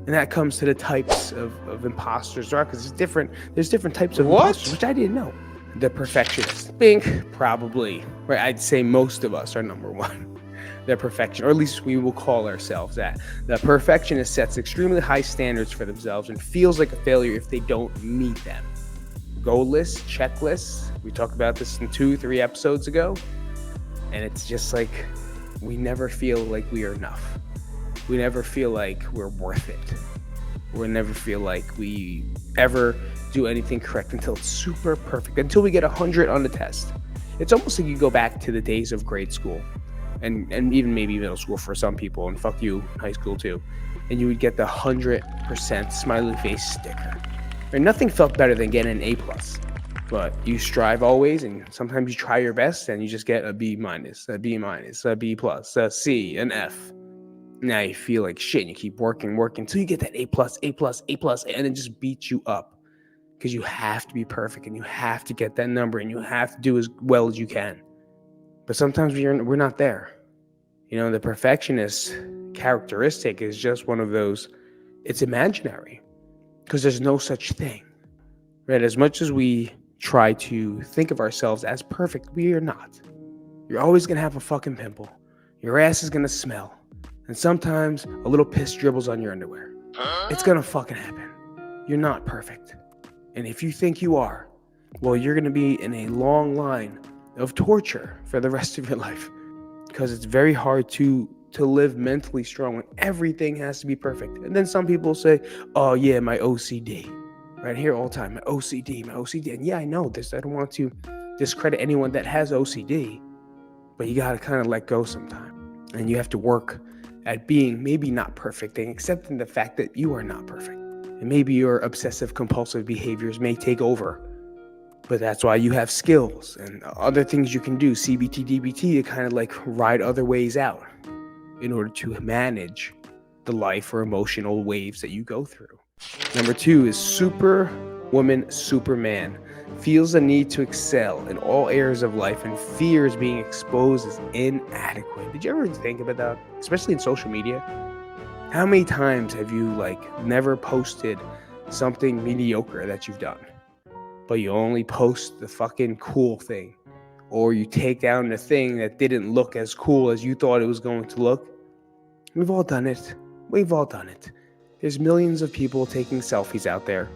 And that comes to the types of imposters there are, because there's different types of What? imposters, which I didn't know. The perfectionist. Think probably, right? I'd say most of us are number one. The perfection, or at least we will call ourselves that. The perfectionist sets extremely high standards for themselves and feels like a failure if they don't meet them. Goal lists, checklists. We talked about this in 2-3 episodes ago. And it's just like we never feel like we are enough. We never feel like we're worth it. We never feel like we ever do anything correct until it's super perfect, until we get 100 on the test. It's almost like you go back to the days of grade school and even maybe middle school for some people, and fuck you, high school too. And you would get the 100% smiley face sticker. And nothing felt better than getting an A+. But you strive always, and sometimes you try your best and you just get a B-, a B-, a B+, a C, an F. Now you feel like shit and you keep working until you get that A+, and it just beats you up. Because you have to be perfect and you have to get that number and you have to do as well as you can. But sometimes we're not there. You know, the perfectionist characteristic is just one of those, it's imaginary. Because there's no such thing. Right? As much as we try to think of ourselves as perfect, we are not. You're always going to have a fucking pimple. Your ass is going to smell. And sometimes a little piss dribbles on your underwear. It's going to fucking happen. You're not perfect. And if you think you are, well, you're going to be in a long line of torture for the rest of your life. Because it's very hard to live mentally strong when everything has to be perfect. And then some people say, oh yeah, my OCD. Right here all the time, my OCD. And yeah, I know this. I don't want to discredit anyone that has OCD. But you got to kind of let go sometime. And you have to work at being maybe not perfect and accepting the fact that you are not perfect. And maybe your obsessive compulsive behaviors may take over. But that's why you have skills and other things you can do, CBT, DBT, to kind of like ride other ways out in order to manage the life or emotional waves that you go through. Number 2 is Superwoman, Superman. Feels a need to excel in all areas of life and fears being exposed as inadequate. Did you ever think about that? Especially in social media? How many times have you never posted something mediocre that you've done? But you only post the fucking cool thing. Or you take down the thing that didn't look as cool as you thought it was going to look. We've all done it. There's millions of people taking selfies out there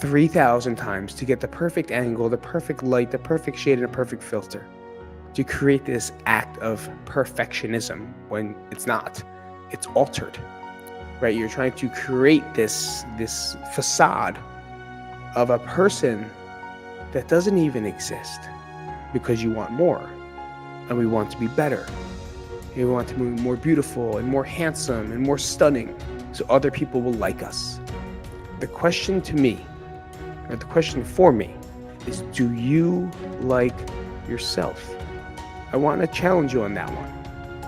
3,000 times to get the perfect angle, the perfect light, the perfect shade, and the perfect filter. To create this act of perfectionism when it's not. It's altered. Right? You're trying to create this facade of a person that doesn't even exist because you want more and we want to be better. We want to be more beautiful and more handsome and more stunning so other people will like us. The question to me, or the question for me, is do you like yourself? I want to challenge you on that one.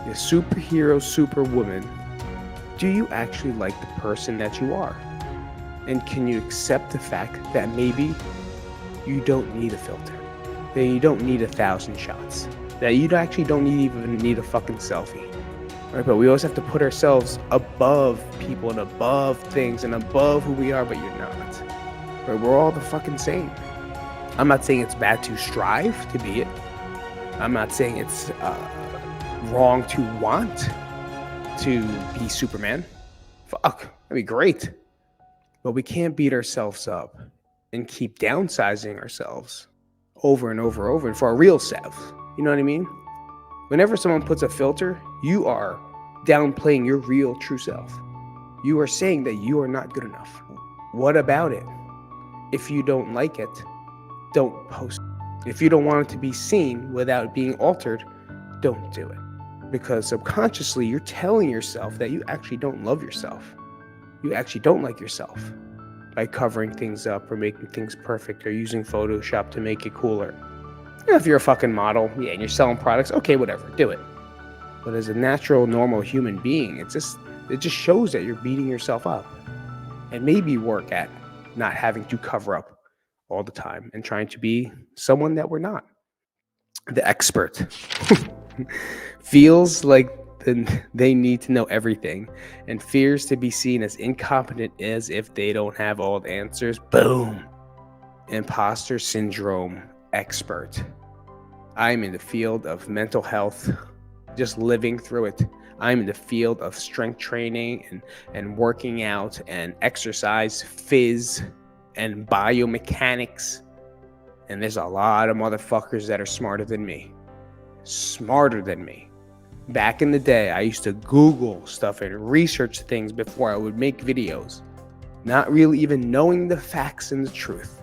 The superhero, superwoman, do you actually like the person that you are? And can you accept the fact that maybe you don't need a filter? That you don't need 1,000 shots? That you actually don't even need a fucking selfie? Right? But we always have to put ourselves above people and above things and above who we are, but you're not. Right? We're all the fucking same. I'm not saying it's bad to strive to be it. I'm not saying it's wrong to want to be Superman. Fuck, that'd be great. But we can't beat ourselves up and keep downsizing ourselves over and over and for our real self. You know what I mean? Whenever someone puts a filter, you are downplaying your real true self. You are saying that you are not good enough. What about it? If you don't like it, don't post it. If you don't want it to be seen without being altered, don't do it. Because subconsciously, you're telling yourself that you actually don't love yourself. You actually don't like yourself by covering things up or making things perfect or using Photoshop to make it cooler. If you're a fucking model, yeah, and you're selling products, okay, whatever, do it. But as a natural, normal human being, it just shows that you're beating yourself up. And maybe work at not having to cover up all the time and trying to be someone that we're not. The expert feels like they need to know everything and fears to be seen as incompetent as if they don't have all the answers. Boom. Imposter syndrome expert. I'm in the field of mental health, just living through it. I'm in the field of strength training and working out and exercise, phys, and biomechanics. And there's a lot of motherfuckers that are smarter than me. Back in the day, I used to Google stuff and research things before I would make videos, not really even knowing the facts and the truth,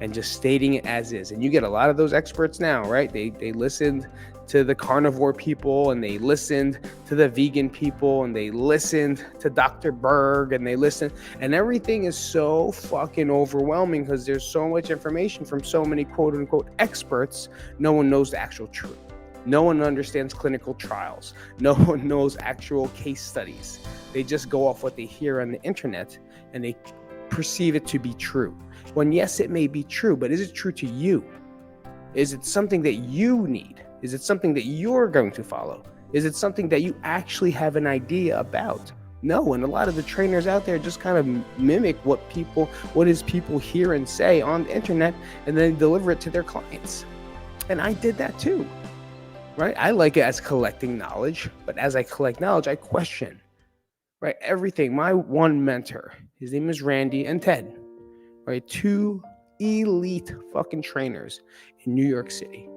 and just stating it as is. And you get a lot of those experts now, right? They listened to the carnivore people, and they listened to the vegan people, and they listened to Dr. Berg, and they listened, and everything is so fucking overwhelming because there's so much information from so many quote unquote experts. No one knows the actual truth. No one understands clinical trials. No one knows actual case studies. They just go off what they hear on the internet and they perceive it to be true. When yes, it may be true, but is it true to you? Is it something that you need? Is it something that you're going to follow? Is it something that you actually have an idea about? No, and a lot of the trainers out there just kind of mimic what people hear and say on the internet, and then deliver it to their clients. And I did that too. Right? I like it as collecting knowledge, but as I collect knowledge, I question, right? Everything. My one mentor, his name is Randy and Ted, right? Two elite fucking trainers in New York City.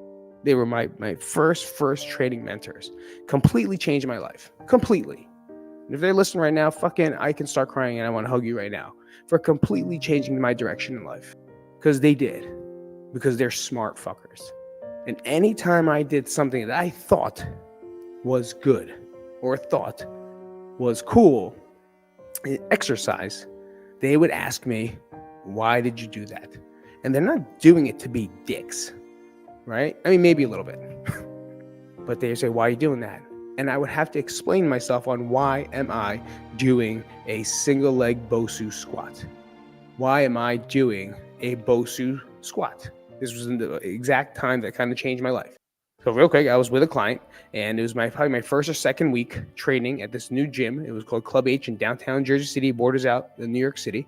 They were my first training mentors. Completely changed my life. Completely. And if they're listening right now, fucking, I can start crying and I want to hug you right now for completely changing my direction in life. Because they did. Because they're smart fuckers. And anytime I did something that I thought was good or thought was cool, exercise, they would ask me, why did you do that? And they're not doing it to be dicks, right? I mean, maybe a little bit. But they say, why are you doing that? And I would have to explain myself on why am I doing a single leg Bosu squat? Why am I doing a Bosu squat? This was in the exact time that kind of changed my life. So real quick, I was with a client, and it was probably my first or second week training at this new gym. It was called Club H in downtown Jersey City, borders out in New York City.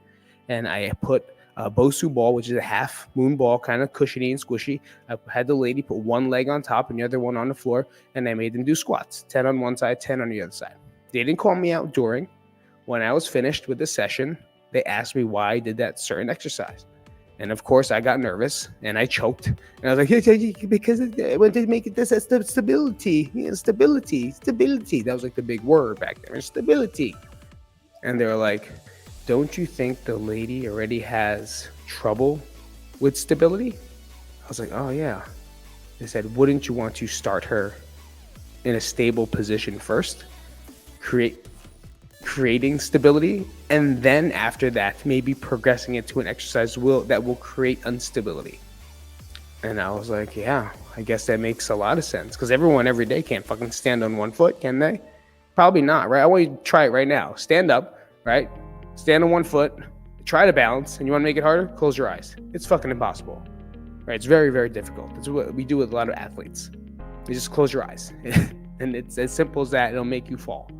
And I put a Bosu ball, which is a half moon ball, kind of cushiony and squishy. I had the lady put one leg on top and the other one on the floor, and I made them do squats, 10 on one side, 10 on the other side. They didn't call me out during. When I was finished with the session, they asked me why I did that certain exercise. And of course, I got nervous and I choked. And I was like, because I want to make it this stability. Stability. That was like the big word back there. Stability. And they were like, don't you think the lady already has trouble with stability? I was like, oh, yeah. They said, wouldn't you want to start her in a stable position first? Creating stability, and then after that maybe progressing it to an exercise that will create instability. And I was like, yeah, I guess that makes a lot of sense, because everyone every day can't fucking stand on one foot, can they? Probably not, right? I want you to try it right now. Stand up, right? Stand on one foot, try to balance, and you want to make it harder? Close your eyes. It's fucking impossible, right? It's very, very difficult. It's what we do with a lot of athletes. You just close your eyes and it's as simple as that. It'll make you fall.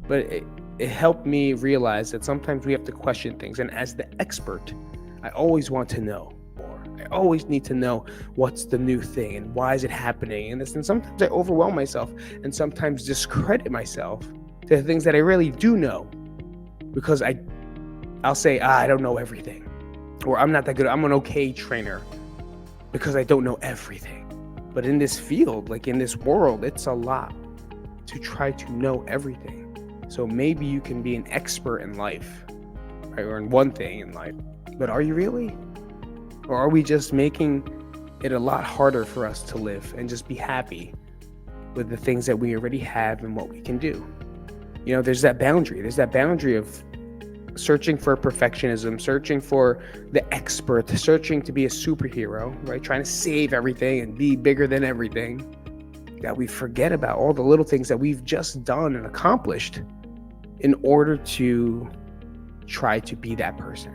But it helped me realize that sometimes we have to question things. And as the expert, I always want to know more. I always need to know what's the new thing and why is it happening. And sometimes I overwhelm myself and sometimes discredit myself to the things that I really do know. Because I'll say, I don't know everything. Or I'm not that good. I'm an okay trainer because I don't know everything. But in this field, like in this world, it's a lot to try to know everything. So maybe you can be an expert in life, right? Or in one thing in life, but are you really? Or are we just making it a lot harder for us to live and just be happy with the things that we already have and what we can do? You know, there's that boundary of searching for perfectionism, searching for the expert, searching to be a superhero, right? Trying to save everything and be bigger than everything, that we forget about all the little things that we've just done and accomplished in order to try to be that person.